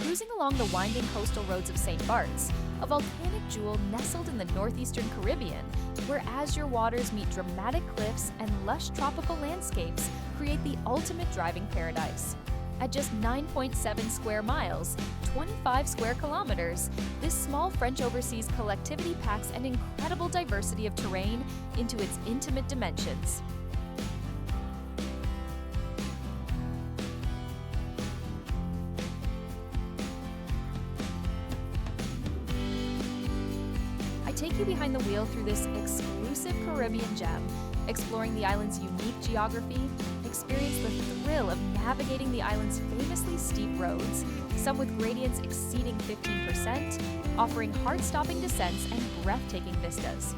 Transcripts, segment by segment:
cruising along the winding coastal roads of St.Barts, a volcanic jewel nestled in the northeastern Caribbean, where azure waters meet dramatic cliffs and lush tropical landscapes create the ultimate driving paradise. At just 9.7 square miles, 25 square kilometers, this small French overseas collectivity packs an incredible diversity of terrain into its intimate dimensions. I take you behind the wheel through this exclusive Caribbean gem, exploring the island's unique geography, experience the thrill of navigating the island's famously steep roads, some with gradients exceeding 15%, offering heart-stopping descents and breathtaking vistas.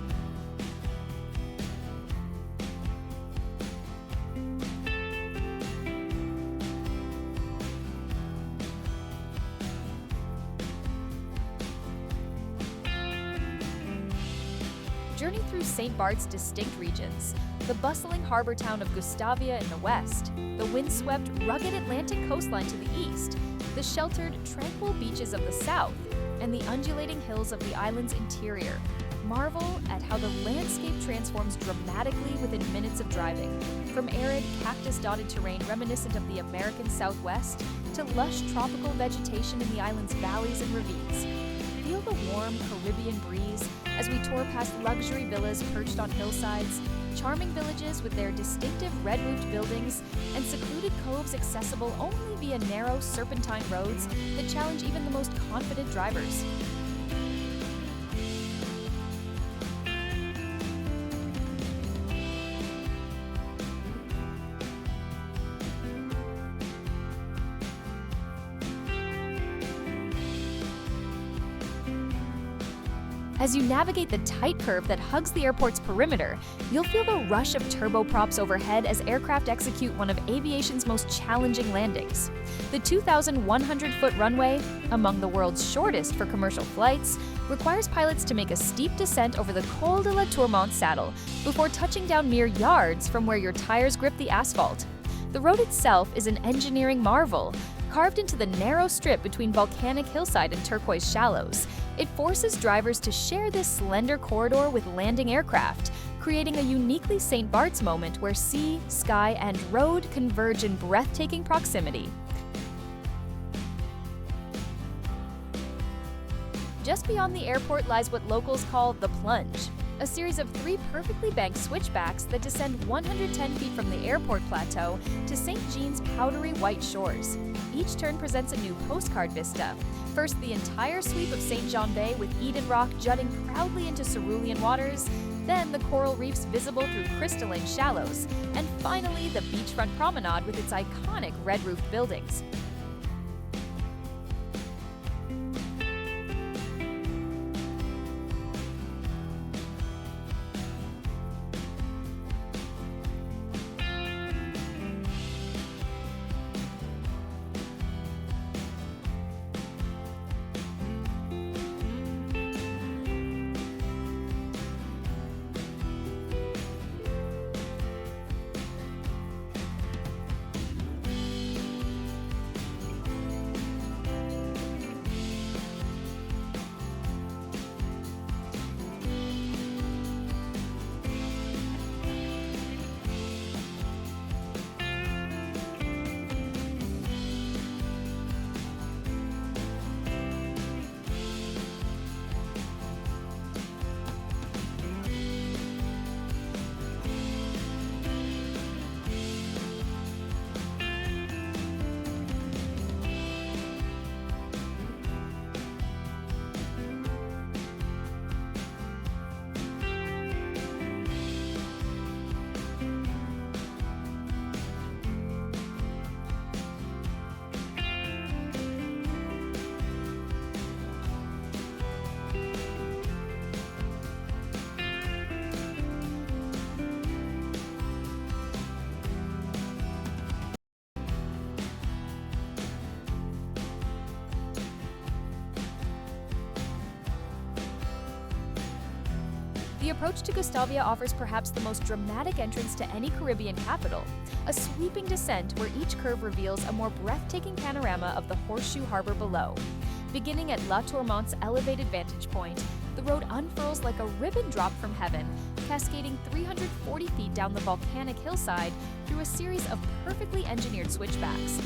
Journey through St.Bart's distinct regions, the bustling harbor town of Gustavia in the west, the windswept, rugged Atlantic coastline to the east, the sheltered, tranquil beaches of the south, and the undulating hills of the island's interior. Marvel at how the landscape transforms dramatically within minutes of driving, from arid, cactus-dotted terrain reminiscent of the American Southwest to lush tropical vegetation in the island's valleys and ravines. Feel the warm Caribbean breeze as we tour past luxury villas perched on hillsides, charming villages with their distinctive red-roofed buildings, and secluded coves accessible only via narrow, serpentine roads that challenge even the most confident drivers. As you navigate the tight curve that hugs the airport's perimeter, you'll feel the rush of turboprops overhead as aircraft execute one of aviation's most challenging landings. The 2,100-foot runway, among the world's shortest for commercial flights, requires pilots to make a steep descent over the Col de la Tourmente saddle before touching down mere yards from where your tires grip the asphalt. The road itself is an engineering marvel, carved into the narrow strip between volcanic hillside and turquoise shallows. It forces drivers to share this slender corridor with landing aircraft, creating a uniquely St. Bart's moment where sea, sky, and road converge in breathtaking proximity. Just beyond the airport lies what locals call the Plunge, a series of 3 perfectly banked switchbacks that descend 110 feet from the airport plateau to St. Jean's powdery white shores. Each turn presents a new postcard vista. First, the entire sweep of St. John Bay with Eden Rock jutting proudly into cerulean waters, then the coral reefs visible through crystalline shallows, and finally the beachfront promenade with its iconic red-roofed buildings. The approach to Gustavia offers perhaps the most dramatic entrance to any Caribbean capital, a sweeping descent where each curve reveals a more breathtaking panorama of the Horseshoe Harbor below. Beginning at La Tourmente's elevated vantage point, the road unfurls like a ribbon dropped from heaven, cascading 340 feet down the volcanic hillside through a series of perfectly engineered switchbacks.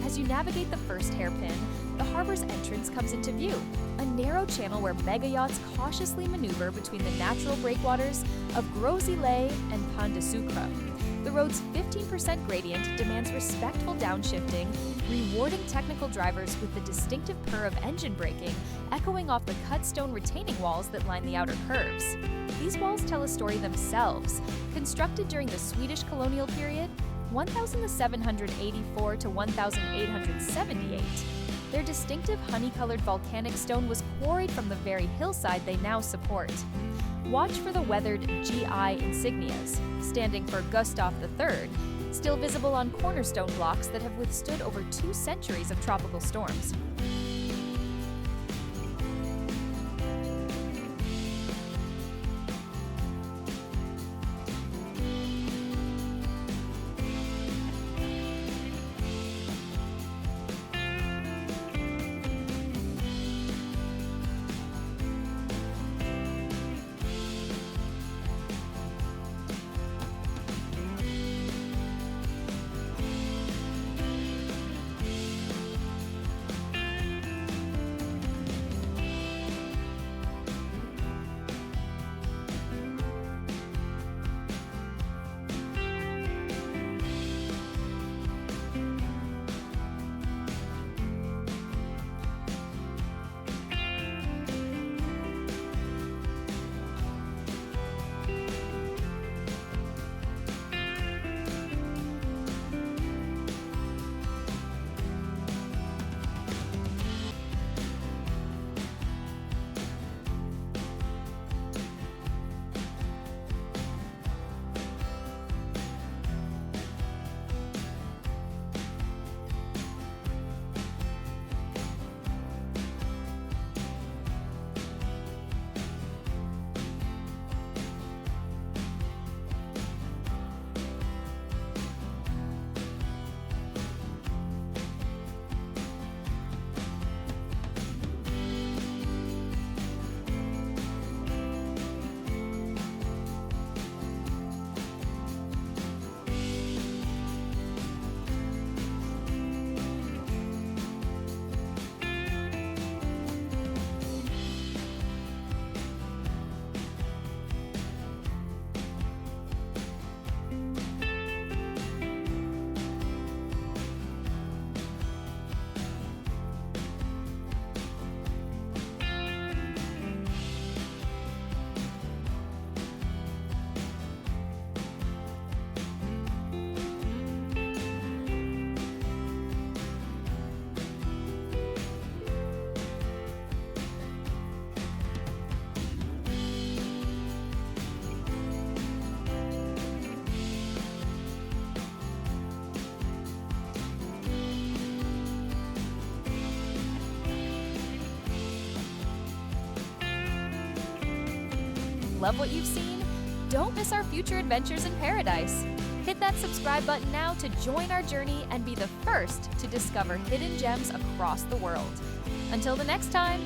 As you navigate the first hairpin, the harbor's entrance comes into view, a narrow channel where mega yachts cautiously maneuver between the natural breakwaters of Gros-Islet and Pont de Sucre. The road's 15% gradient demands respectful downshifting, rewarding technical drivers with the distinctive purr of engine braking, echoing off the cut stone retaining walls that line the outer curves. These walls tell a story themselves. Constructed during the Swedish colonial period, 1784 to 1878, their distinctive honey-colored volcanic stone was quarried from the very hillside they now support. Watch for the weathered GI insignias, standing for Gustav III, still visible on cornerstone blocks that have withstood over 2 centuries of tropical storms. Love what you've seen? Don't miss our future adventures in paradise. Hit that subscribe button now to join our journey and be the first to discover hidden gems across the world. Until the next time,